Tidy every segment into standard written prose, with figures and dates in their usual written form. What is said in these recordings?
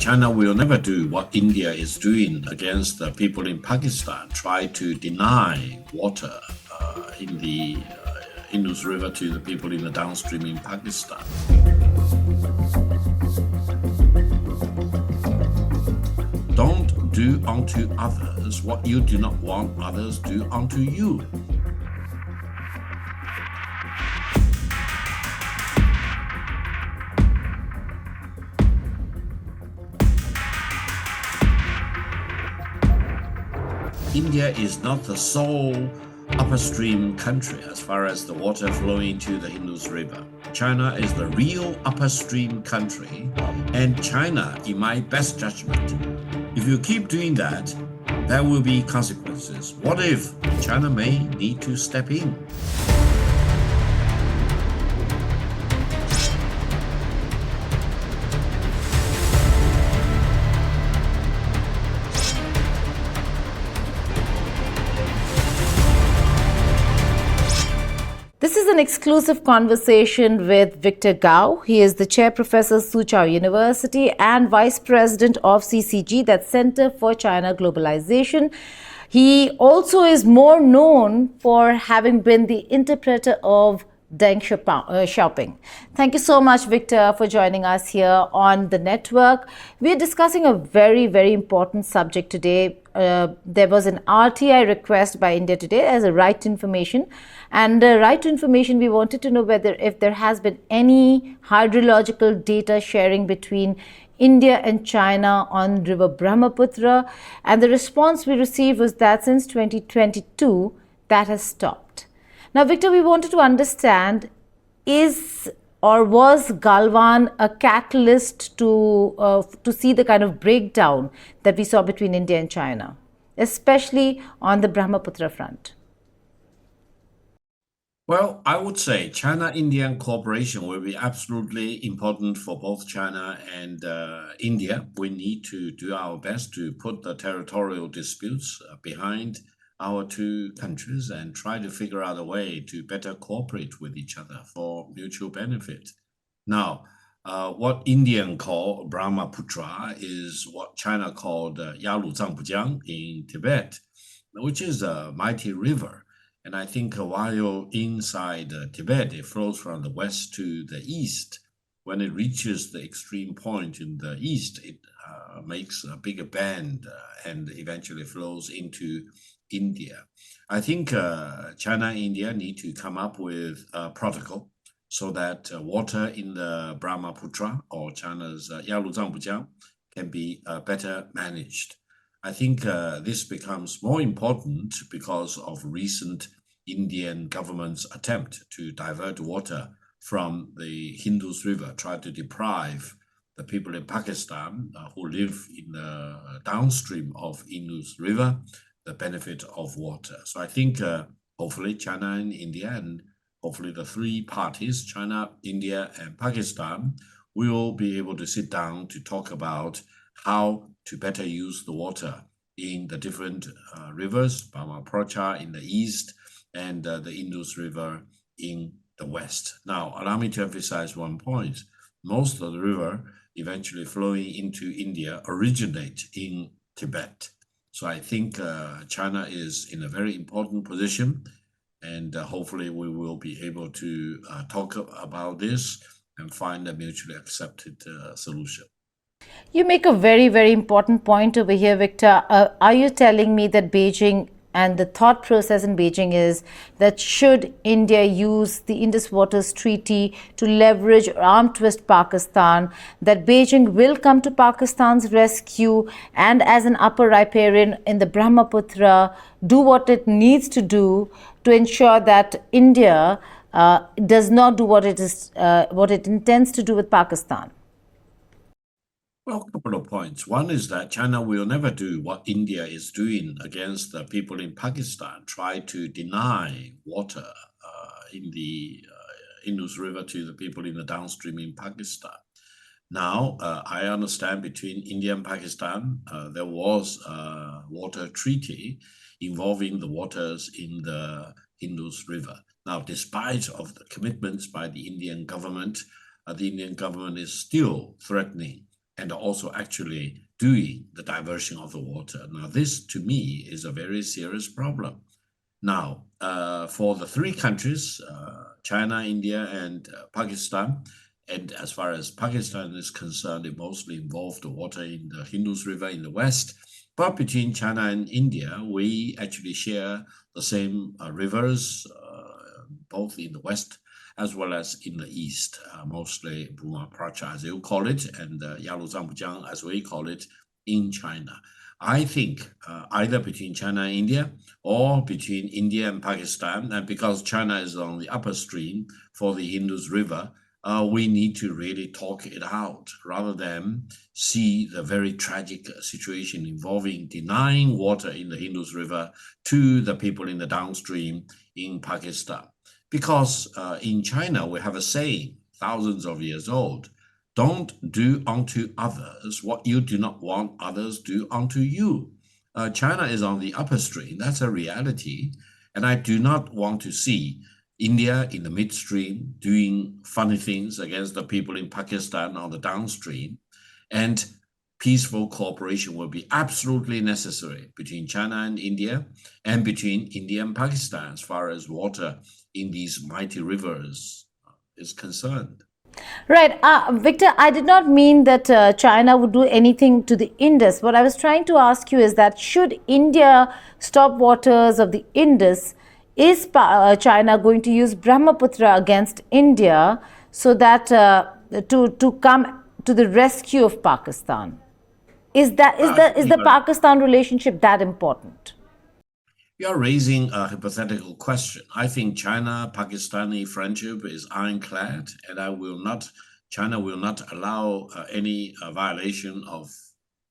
China will never do what India is doing against the people in Pakistan, try to deny water in the Indus River to the people in the downstream in Pakistan. Don't do unto others what you do not want others do unto you. India is not the sole upstream country as far as the water flowing into the Indus River. China is the real upstream country, and China, in my best judgment, if you keep doing that, there will be consequences. What if China may need to step in? This is an exclusive conversation with Victor Gao. He is the Chair Professor, Soochow University, and Vice President of CCG, that's Center for China Globalization. He also is more known for having been the interpreter of Deng Xiaoping. Thank you so much, Victor, for joining us here on the network. We are discussing a very, very important subject today. There was an RTI request by India today as a right to information. And right to information, we wanted to know whether if there has been any hydrological data sharing between India and China on river Brahmaputra. And the response we received was that since 2022, that has stopped. Now, Victor, we wanted to understand, is or was Galwan a catalyst to see the kind of breakdown that we saw between India and China, especially on the Brahmaputra front? Well, I would say China-Indian cooperation will be absolutely important for both China and India. We need to do our best to put the territorial disputes behind our two countries and try to figure out a way to better cooperate with each other for mutual benefit. Now, what Indian call Brahmaputra is what China called Yaluzangpujiang in Tibet, which is a mighty river. And I think while inside Tibet, it flows from the west to the east. When it reaches the extreme point in the east, it makes a bigger bend and eventually flows into India. I think China and India need to come up with a protocol so that water in the Brahmaputra or China's Yaluzangpujiang can be better managed. I think this becomes more important because of recent Indian government's attempt to divert water from the Indus River, try to deprive the people in Pakistan who live in the downstream of Indus River the benefit of water. So I think hopefully China and India, and hopefully the three parties, China, India, and Pakistan, will be able to sit down to talk about how to better use the water in the different rivers, Brahmaputra in the east and the Indus River in the west. Now, allow me to emphasize one point. Most of the river eventually flowing into India originate in Tibet. So I think China is in a very important position, and hopefully we will be able to talk about this and find a mutually accepted solution. You make a very, very important point over here, Victor. Are you telling me that Beijing and the thought process in Beijing is that should India use the Indus Waters Treaty to leverage or arm twist Pakistan, that Beijing will come to Pakistan's rescue and as an upper riparian in the Brahmaputra, do what it needs to do to ensure that India does not do what it intends to do with Pakistan? Well, a couple of points. One is that China will never do what India is doing against the people in Pakistan, try to deny water in the Indus River to the people in the downstream in Pakistan. Now, I understand between India and Pakistan, there was a water treaty involving the waters in the Indus River. Now, despite of the commitments by the Indian government is still threatening and also actually doing the diversion of the water. Now, this to me is a very serious problem. Now, for the three countries, China, India, and Pakistan, and as far as Pakistan is concerned, it mostly involved the water in the Indus River in the west. But between China and India, we actually share the same rivers, both in the west as well as in the east, mostly Brahmaputra, as you call it, and Yaluzangjiang, as we call it, in China. I think either between China and India or between India and Pakistan, and because China is on the upper stream for the Indus River, we need to really talk it out rather than see the very tragic situation involving denying water in the Indus River to the people in the downstream in Pakistan. Because in China, we have a saying, thousands of years old, don't do unto others what you do not want others do unto you. China is on the upper stream. That's a reality. And I do not want to see India in the midstream doing funny things against the people in Pakistan on the downstream. And peaceful cooperation will be absolutely necessary between China and India and between India and Pakistan as far as water in these mighty rivers is concerned. Right. Victor, I did not mean that China would do anything to the Indus. What I was trying to ask you is that should India stop waters of the Indus, is China going to use Brahmaputra against India so that to come to the rescue of Pakistan? Is the Pakistan relationship that important? You are raising a hypothetical question. I think China-Pakistani friendship is ironclad, and China will not allow any violation of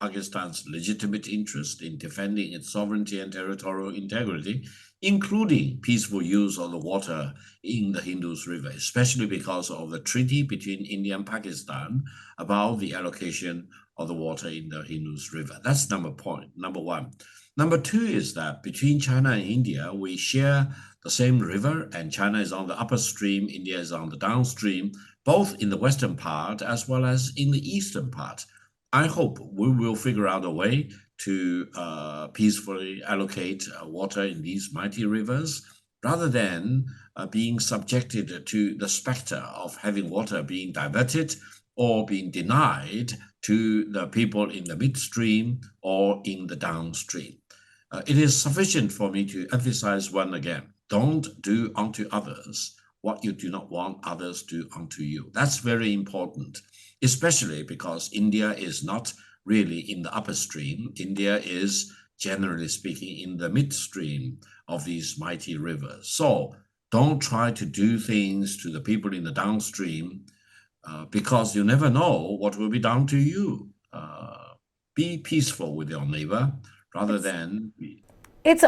Pakistan's legitimate interest in defending its sovereignty and territorial integrity, including peaceful use of the water in the Indus River, especially because of the treaty between India and Pakistan about the allocation of the water in the Indus River. That's number one. Number two is that between China and India, we share the same river, and China is on the upper stream, India is on the downstream, both in the western part as well as in the eastern part. I hope we will figure out a way to peacefully allocate water in these mighty rivers rather than being subjected to the specter of having water being diverted or being denied to the people in the midstream or in the downstream. It is sufficient for me to emphasize one again. Don't do unto others what you do not want others do unto you. That's very important, especially because India is not really in the upper stream. India is, generally speaking, in the midstream of these mighty rivers. So don't try to do things to the people in the downstream because you never know what will be done to you. Be peaceful with your neighbor rather than it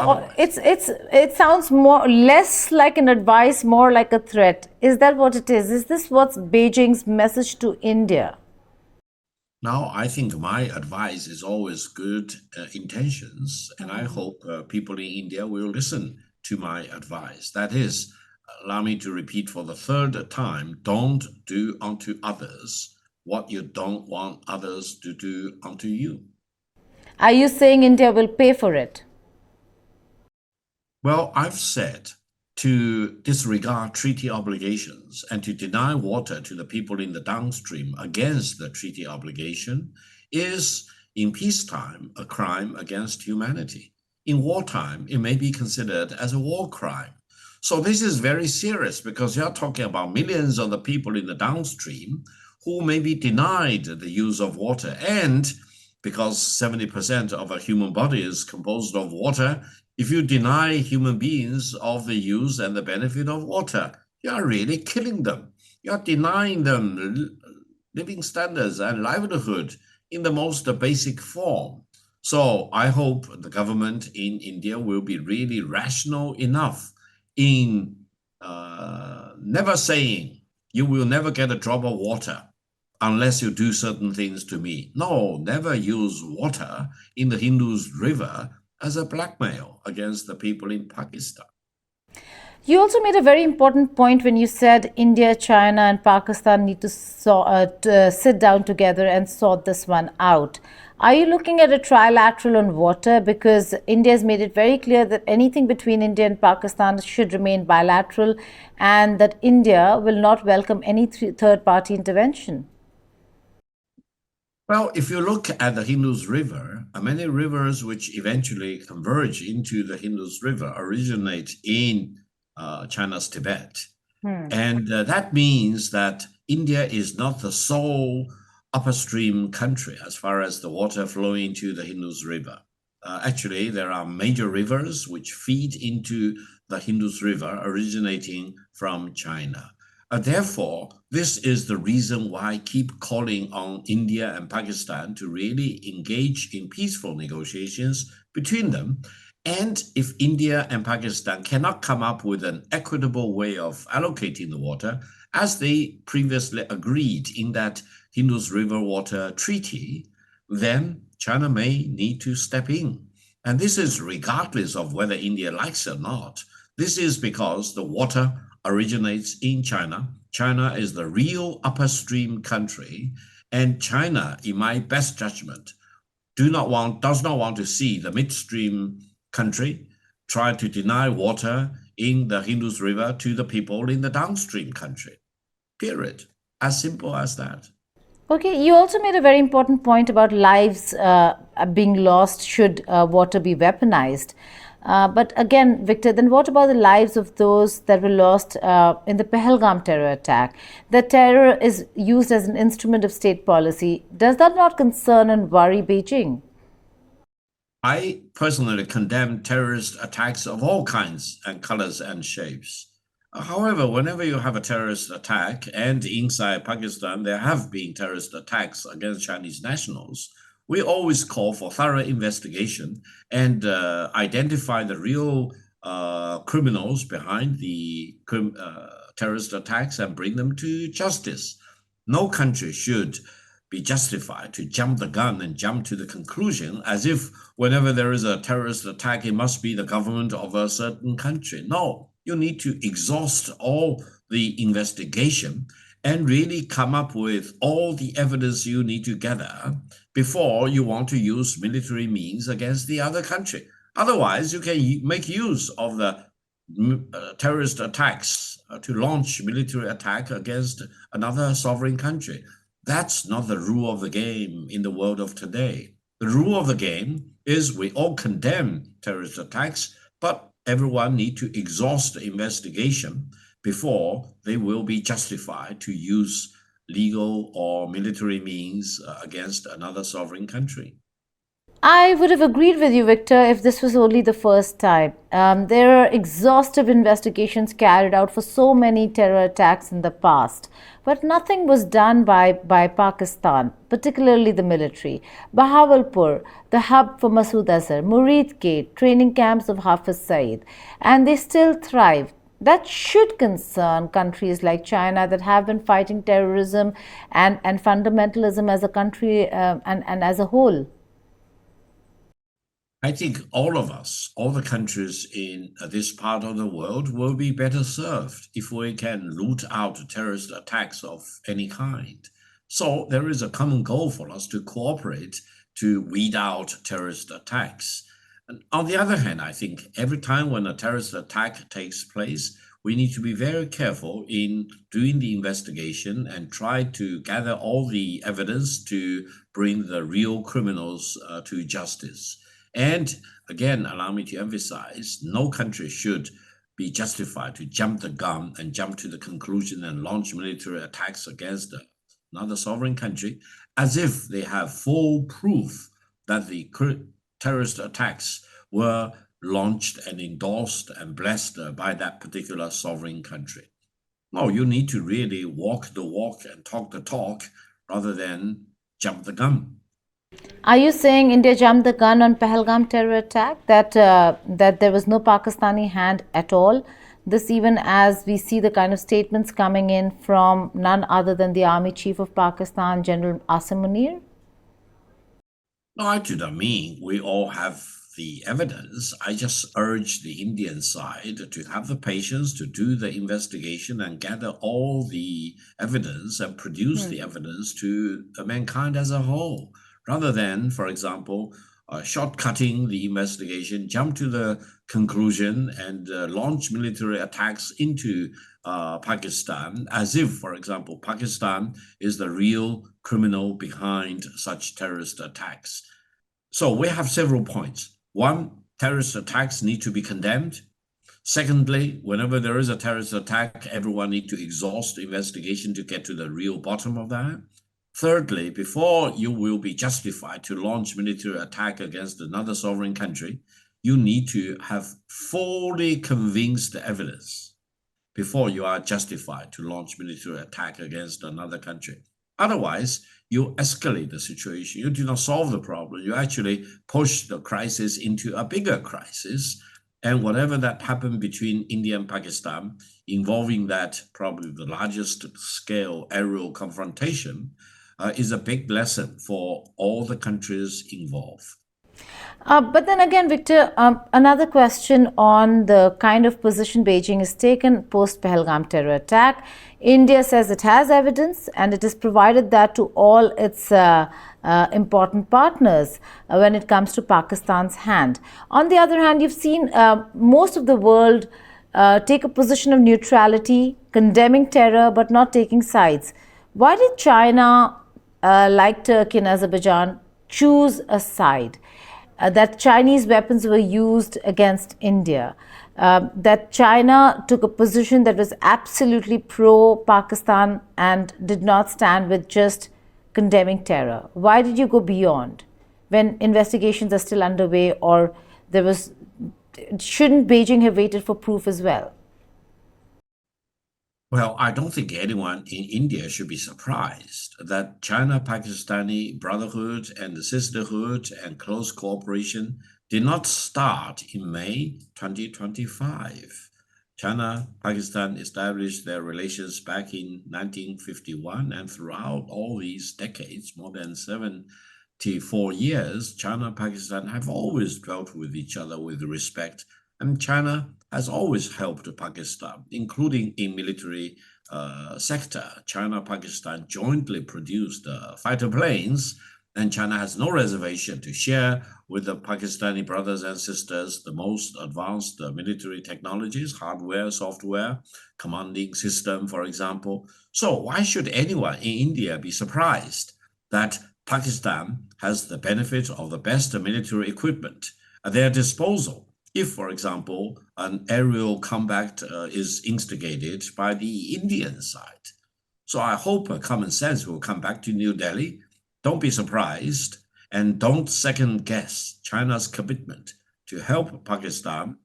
sounds less like an advice, more like a threat. Is that what it is? Is this what's Beijing's message to India? Now, I think my advice is always good intentions, and I hope people in India will listen to my advice. That is, allow me to repeat for the third time, don't do unto others what you don't want others to do unto you. Are you saying India will pay for it? Well, I've said to disregard treaty obligations and to deny water to the people in the downstream against the treaty obligation is, in peacetime, a crime against humanity. In wartime, it may be considered as a war crime. So this is very serious because you're talking about millions of the people in the downstream who may be denied the use of water. And because 70% of a human body is composed of water, if you deny human beings of the use and the benefit of water, you are really killing them. You are denying them living standards and livelihood in the most basic form. So I hope the government in India will be really rational enough in never saying, you will never get a drop of water unless you do certain things to me. No, never use water in the Indus River as a blackmail against the people in Pakistan. You also made a very important point when you said India, China, and Pakistan need to sit down together and sort this one out. Are you looking at a trilateral on water? Because India has made it very clear that anything between India and Pakistan should remain bilateral and that India will not welcome any third party intervention. Well, if you look at the Indus River, many rivers which eventually converge into the Indus River originate in China's Tibet. And that means that India is not the sole upstream country as far as the water flowing into the Indus River. Actually, there are major rivers which feed into the Indus River originating from China. Therefore, this is the reason why I keep calling on India and Pakistan to really engage in peaceful negotiations between them. And if India and Pakistan cannot come up with an equitable way of allocating the water, as they previously agreed in that Indus River Water Treaty, then China may need to step in. And this is regardless of whether India likes it or not. This is because the water originates in China. China is the real upstream country, and China, in my best judgment, does not want to see the midstream country try to deny water in the Indus River to the people in the downstream country. Period. As simple as that. Okay, you also made a very important point about lives being lost should water be weaponized. But again, Victor, then what about the lives of those that were lost in the Pahalgam terror attack? The terror is used as an instrument of state policy. Does that not concern and worry Beijing? I personally condemn terrorist attacks of all kinds and colors and shapes. However, whenever you have a terrorist attack, and inside Pakistan there have been terrorist attacks against Chinese nationals, we always call for thorough investigation and identify the real criminals behind the terrorist attacks and bring them to justice. No country should be justified to jump the gun and jump to the conclusion as if whenever there is a terrorist attack, it must be the government of a certain country. No, you need to exhaust all the investigation and really come up with all the evidence you need to gather before you want to use military means against the other country. Otherwise, you can make use of the terrorist attacks to launch military attack against another sovereign country. That's not the rule of the game in the world of today. The rule of the game is we all condemn terrorist attacks, but everyone needs to exhaust the investigation before they will be justified to use legal or military means against another sovereign country. I would have agreed with you, Victor, if this was only the first time. There are exhaustive investigations carried out for so many terror attacks in the past, but nothing was done by Pakistan, particularly the military. Bahawalpur, the hub for Masood Azhar, Murid Gate, training camps of Hafiz Saeed, and they still thrive. That should concern countries like China that have been fighting terrorism and fundamentalism as a country and as a whole. I think all of us, all the countries in this part of the world, will be better served if we can root out terrorist attacks of any kind. So there is a common goal for us to cooperate to weed out terrorist attacks. And on the other hand, I think every time when a terrorist attack takes place, we need to be very careful in doing the investigation and try to gather all the evidence to bring the real criminals to justice. And again, allow me to emphasize, no country should be justified to jump the gun and jump to the conclusion and launch military attacks against another sovereign country as if they have full proof that the terrorist attacks were launched and endorsed and blessed by that particular sovereign country. No, you need to really walk the walk and talk the talk rather than jump the gun. Are you saying India jumped the gun on Pahalgam terror attack? That there was no Pakistani hand at all? This even as we see the kind of statements coming in from none other than the Army Chief of Pakistan, General Asim Munir? No, I do not mean we all have the evidence, I just urge the Indian side to have the patience to do the investigation and gather all the evidence and produce the evidence to mankind as a whole, rather than, for example, shortcutting the investigation, jump to the conclusion and launch military attacks into Pakistan, as if, for example, Pakistan is the real criminal behind such terrorist attacks. So we have several points. One, terrorist attacks need to be condemned. Secondly, whenever there is a terrorist attack, everyone needs to exhaust the investigation to get to the real bottom of that. Thirdly, before you will be justified to launch military attack against another sovereign country, you need to have fully convinced evidence before you are justified to launch military attack against another country. Otherwise, you escalate the situation. You do not solve the problem. You actually push the crisis into a bigger crisis. And whatever that happened between India and Pakistan, involving that probably the largest scale aerial confrontation, is a big lesson for all the countries involved. But then again, Victor, another question on the kind of position Beijing has taken post Pahalgam terror attack. India says it has evidence and it has provided that to all its important partners when it comes to Pakistan's hand. On the other hand, you've seen most of the world take a position of neutrality, condemning terror but not taking sides. Why did China, like Turkey and Azerbaijan, choose a side? That Chinese weapons were used against India, that China took a position that was absolutely pro-Pakistan and did not stand with just condemning terror. Why did you go beyond when investigations are still underway, or shouldn't Beijing have waited for proof as well? Well, I don't think anyone in India should be surprised that China-Pakistani brotherhood and sisterhood and close cooperation did not start in May 2025. China-Pakistan established their relations back in 1951, and throughout all these decades, more than 74 years, China-Pakistan have always dealt with each other with respect, and China has always helped Pakistan, including in military sector. China-Pakistan jointly produced fighter planes, and China has no reservation to share with the Pakistani brothers and sisters the most advanced military technologies, hardware, software, commanding system, for example. So why should anyone in India be surprised that Pakistan has the benefit of the best military equipment at their disposal if, for example, an aerial combat is instigated by the Indian side? So I hope common sense will come back to New Delhi. Don't be surprised, and don't second guess China's commitment to help Pakistan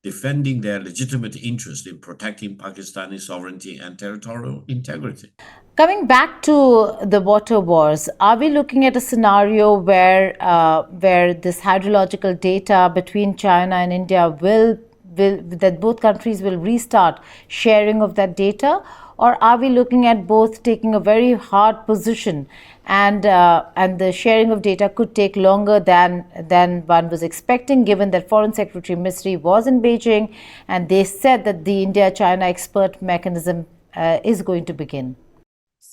defending their legitimate interest in protecting Pakistani sovereignty and territorial integrity. Coming back to the water wars, are we looking at a scenario where this hydrological data between China and India will that both countries will restart sharing of that data, or are we looking at both taking a very hard position and the sharing of data could take longer than one was expecting, given that Foreign Secretary Misri was in Beijing and they said that the India-China expert mechanism is going to begin?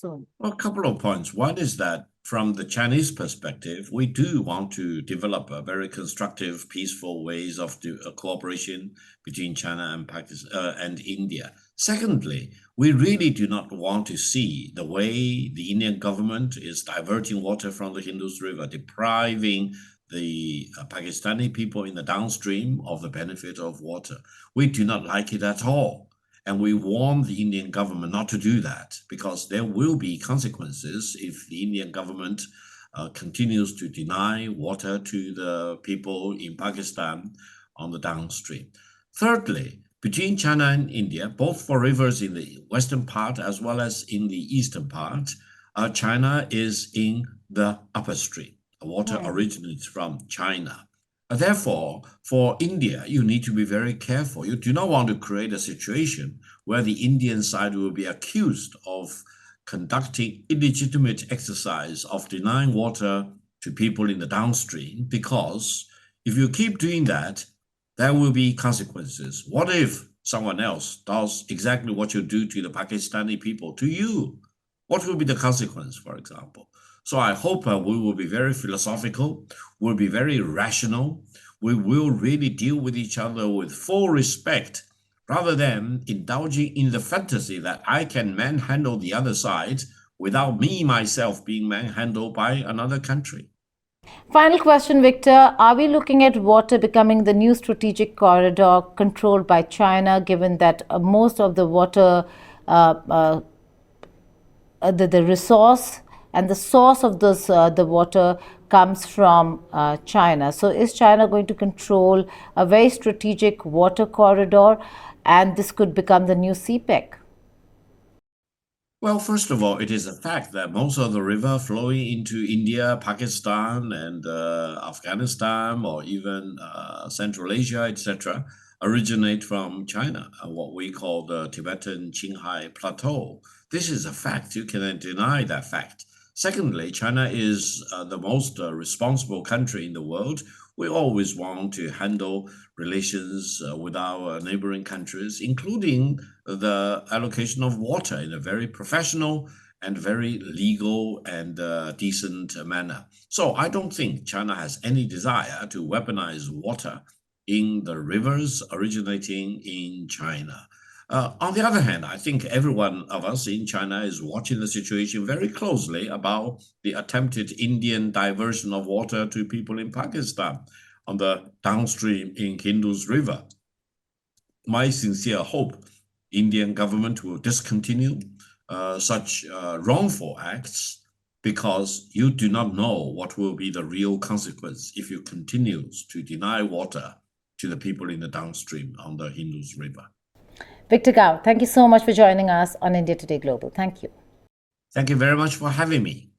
Well, a couple of points. One is that from the Chinese perspective, we do want to develop a very constructive, peaceful ways of cooperation between China and Pakistan and India. Secondly, we really do not want to see the way the Indian government is diverting water from the Indus River, depriving the Pakistani people in the downstream of the benefit of water. We do not like it at all. And we warn the Indian government not to do that, because there will be consequences if the Indian government continues to deny water to the people in Pakistan on the downstream. Thirdly, between China and India, both for rivers in the western part as well as in the eastern part, China is in the upper stream. Water originates from China. Therefore, for India, you need to be very careful. You do not want to create a situation where the Indian side will be accused of conducting illegitimate exercise of denying water to people in the downstream, because If you keep doing that, there will be consequences. What if someone else does exactly what you do to the Pakistani people to you? What will be the consequence, for example? So I hope we will be very philosophical, we'll be very rational, we will really deal with each other with full respect, rather than indulging in the fantasy that I can manhandle the other side without me myself being manhandled by another country. Final question, Victor. Are we looking at water becoming the new strategic corridor controlled by China, given that most of the water, the resource and the source of this, the water comes from China? So is China going to control a very strategic water corridor, and this could become the new CPEC? Well, first of all, it is a fact that most of the river flowing into India, Pakistan, and Afghanistan, or even Central Asia, etc., originate from China, what we call the Tibetan Qinghai Plateau. This is a fact. You cannot deny that fact. Secondly, China is the most responsible country in the world. We always want to handle relations with our neighboring countries, including the allocation of water, in a very professional and very legal and decent manner. So I don't think China has any desire to weaponize water in the rivers originating in China. On the other hand, I think every one of us in China is watching the situation very closely about the attempted Indian diversion of water to people in Pakistan on the downstream in Indus River. My sincere hope Indian government will discontinue such wrongful acts, because you do not know what will be the real consequence if you continue to deny water to the people in the downstream on the Indus River. Victor Gao, thank you so much for joining us on India Today Global. Thank you. Thank you very much for having me.